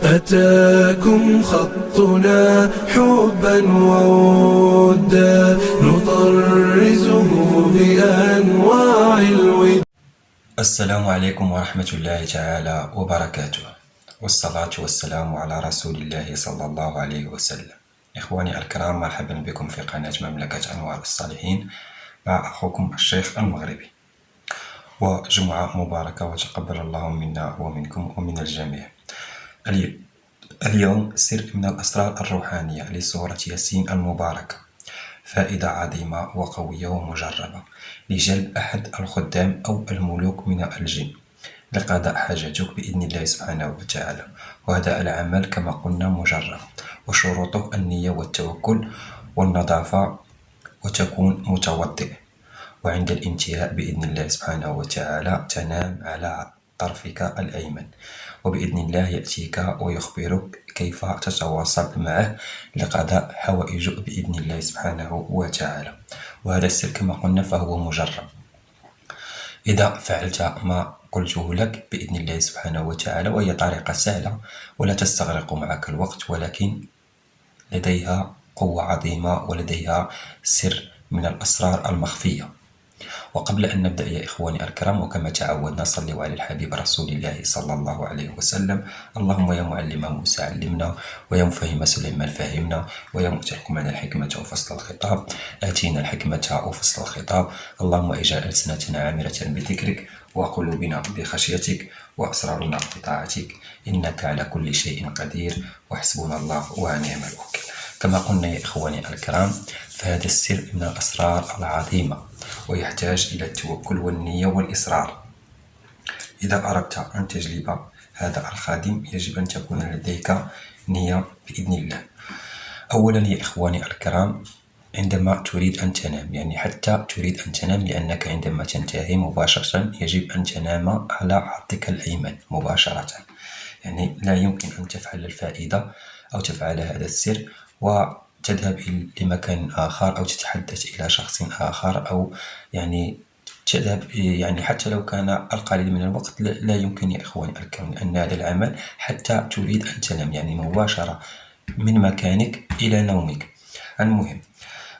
أتاكم خطنا حبا وودا نطرزه بأنواع الود. السلام عليكم ورحمة الله تعالى وبركاته، والصلاة والسلام على رسول الله صلى الله عليه وسلم. إخواني الكرام، مرحبا بكم في قناة مملكة أنوار الصالحين مع أخوكم الشيخ المغربي، وجمعة مباركة وتقبل الله منا ومنكم ومن الجميع. اليوم سر من الأسرار الروحانية لسورة ياسين المباركة، فائدة عظيمة وقوية ومجربة لجلب أحد الخدام أو الملوك من الجن لقضاء حاجتك بإذن الله سبحانه وتعالى. وهذا العمل كما قلنا مجرب، وشروطه النية والتوكل والنظافة، وتكون متوضئ. وعند الانتهاء بإذن الله سبحانه وتعالى تنام على طرفك الأيمن، وبإذن الله يأتيك ويخبرك كيف تتواصل معه لقضاء حوائجك بإذن الله سبحانه وتعالى. وهذا السر كما قلنا فهو مجرب. إذا فعلت ما قلته لك بإذن الله سبحانه وتعالى، وهي طريقة سهلة ولا تستغرق معك الوقت، ولكن لديها قوة عظيمة ولديها سر من الأسرار المخفية. وقبل أن نبدأ يا إخواني الكرام، وكما تعودنا، صلوا على الحبيب رسول الله صلى الله عليه وسلم. اللهم يا معلم موسى علمنا، ويا مفهم سليمان فهمنا، ويا مؤتي الحكمة الحكمة وفصل الخطاب آتينا الحكمة وفصل الخطاب. اللهم اجعل ألسنتنا عامرة بذكرك، وقلوبنا بخشيتك، وأسرارنا بطاعتك، إنك على كل شيء قدير، وحسبنا الله ونعم الوكيل. كما قلنا يا إخواني الكرام، فهذا السر من الأسرار العظيمة، ويحتاج إلى التوكل والنية والإصرار. إذا أردت أن تجلب هذا الخادم يجب أن تكون لديك نية بإذن الله. أولا يا إخواني الكرام، عندما تريد أن تنام، يعني حتى تريد أن تنام، لأنك عندما تنتهي مباشرة يجب أن تنام على عاتقك الأيمن مباشرة، يعني لا يمكن أن تفعل الفائدة أو تفعل هذا السر وتذهب لمكان آخر أو تتحدث إلى شخص آخر، أو يعني تذهب، يعني حتى لو كان القليل من الوقت لا يمكن يا إخواني الكرام، لأن هذا العمل حتى تريد أن تنام، يعني مباشرة من مكانك إلى نومك. المهم،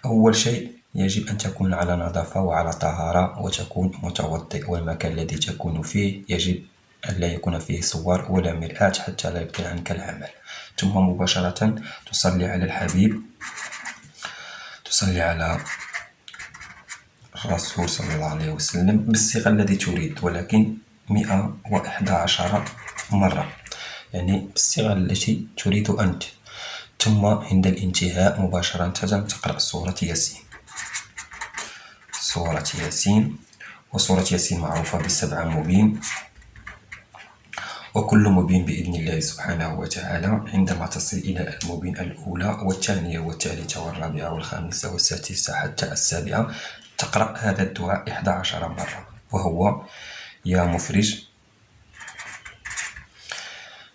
أول شيء يجب أن تكون على نظافة وعلى طهارة، وتكون متوضئ، والمكان الذي تكون فيه يجب أن لا يكون فيه صور ولا مرآة حتى لا يبطل عنك العمل. ثم مباشرة تصلي على الحبيب، تصلي على الرسول صلى الله عليه وسلم بالصيغة التي تريد، ولكن 111 مرة، يعني بالصيغة التي تريد أنت. ثم عند الانتهاء مباشرة تقرأ سورة ياسين. سورة ياسين، وسورة ياسين معروفة ب7 مبين، وكل مبين بإذن الله سبحانه وتعالى. عندما تصل إلى المبين الأولى والثانية والثالثة والرابعة والخامسة والسادسة حتى السابعة، تقرأ هذا الدعاء 11 مرة، وهو: يا مفرج،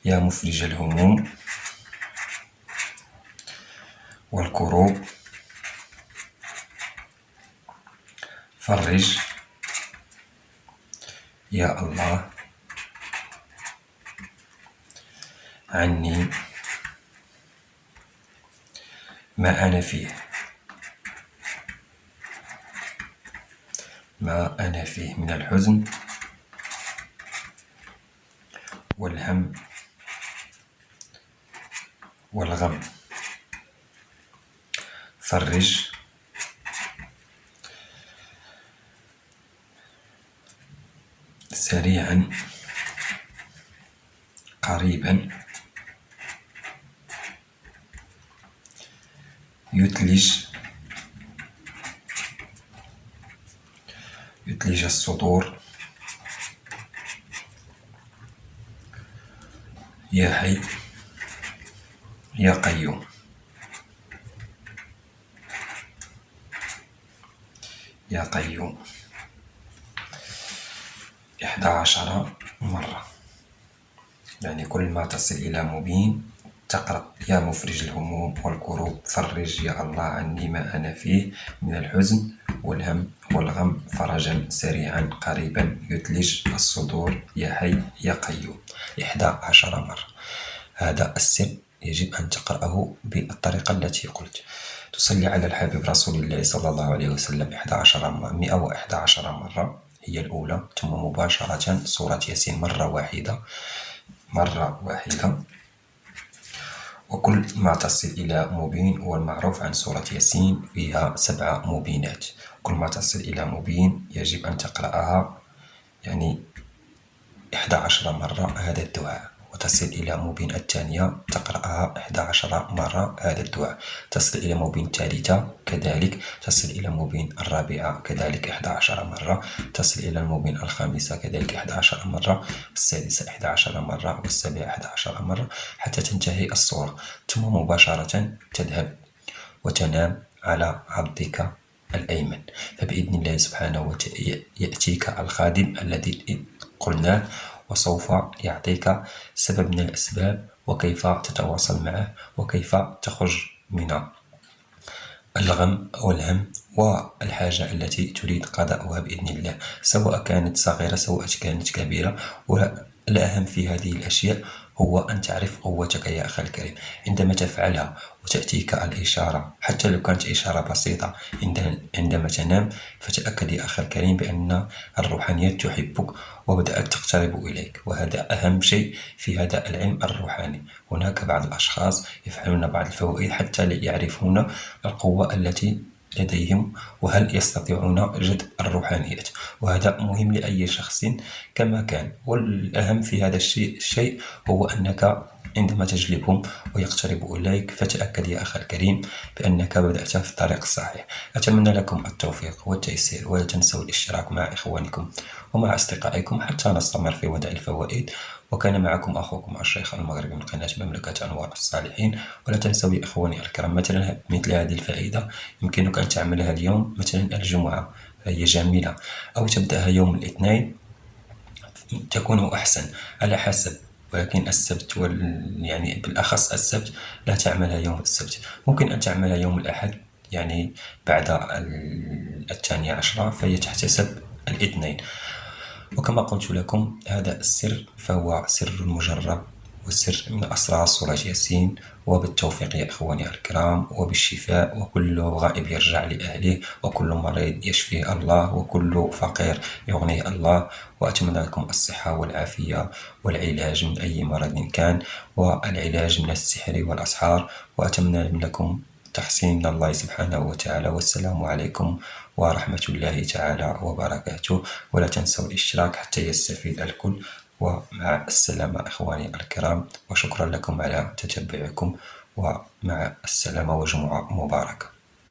يا مفرج الهموم والكروب، فرج يا الله عني ما أنا فيه، ما أنا فيه من الحزن والهم والغم. فرج سريعا قريبا، يثلج الصدور، يا حي يا قيوم. يا قيوم 11 مرة، يعني كل ما تصل إلى مبين تقرأ يا مفرج الهموم والكروب، فرج يا الله عني ما أنا فيه من الحزن والهم والغم، فرجا سريعا قريبا، يثلج الصدور، يا حي يا قيوم 11 مرة. هذا السر يجب أن تقرأه بالطريقة التي قلت. تصلي على الحبيب رسول الله صلى الله عليه وسلم 111 مرة هي الأولى، ثم مباشرة سورة ياسين مرة واحدة. وكل ما تصل إلى مبين، والمعروف عن سورة ياسين فيها 7 مبينات، كل ما تصل إلى مبين يجب أن تقرأها 11 مرة هذا الدعاء، وتصل إلى مبين الثانية تقرأها 11 مرة هذا الدعاء، تصل إلى مبين الثالثة كذلك، تصل إلى مبين الرابعة كذلك 11 مرة، تصل إلى المبين الخامسة كذلك 11 مرة، السادسة 11 مرة، والسابعة 11 مرة، حتى تنتهي السورة. ثم مباشرة تذهب وتنام على عضدك الأيمن، فبإذن الله سبحانه وتعالى يأتيك الخادم الذي قلناه، وسوف يعطيك سبب من الأسباب وكيف تتواصل معه، وكيف تخرج من الغم والهم والحاجة التي تريد قضاءها بإذن الله، سواء كانت صغيرة سواء كانت كبيرة. والأهم في هذه الأشياء هو أن تعرف قوتك يا أخي الكريم. عندما تفعلها وتأتيك الإشارة، حتى لو كانت إشارة بسيطة عندما تنام، فتأكد يا أخي الكريم بأن الروحانيات تحبك وبدأت تقترب إليك، وهذا أهم شيء في هذا العلم الروحاني. هناك بعض الأشخاص يفعلون بعض الفوائد حتى يعرفون القوة التي لديهم وهل يستطيعون جذب الروحانيات، وهذا مهم لأي شخص كما كان. والأهم في هذا الشيء هو أنك عندما تجلبهم ويقتربوا إليك فتأكد يا أخي الكريم بأنك بدأت في الطريق الصحيح. أتمنى لكم التوفيق والتيسير، ولا تنسوا الاشتراك مع إخوانكم ومع أصدقائكم حتى نستمر في وضع الفوائد. وكان معكم أخوكم الشيخ المغربي من قناة مملكة أنوار الصالحين. ولا تنسوا يا إخواني الكرام مثل هذه الفائدة يمكنك أن تعملها اليوم، مثلا الجمعة فهي جميلة، أو تبدأها يوم الاثنين تكون أحسن على حسب، ولكن السبت بالأخص السبت لا تعملها يوم السبت، ممكن أن تعملها يوم الأحد بعد 12 فهي تحتسب الاثنين. وكما قلت لكم هذا السر فهو سر مجرب، والسر من أسرار سورة ياسين. وبالتوفيق يا إخواني الكرام، وبالشفاء، وكل غائب يرجع لأهله، وكل مريض يشفيه الله، وكل فقير يغنيه الله. وأتمنى لكم الصحة والعافية والعلاج من أي مرض كان، والعلاج من السحر والأسحار. وأتمنى لكم تحسين من الله سبحانه وتعالى. والسلام عليكم ورحمة الله تعالى وبركاته. ولا تنسوا الاشتراك حتى يستفيد الكل. ومع السلامة إخواني الكرام، وشكرا لكم على تتبعكم، ومع السلامة وجمعة مباركة.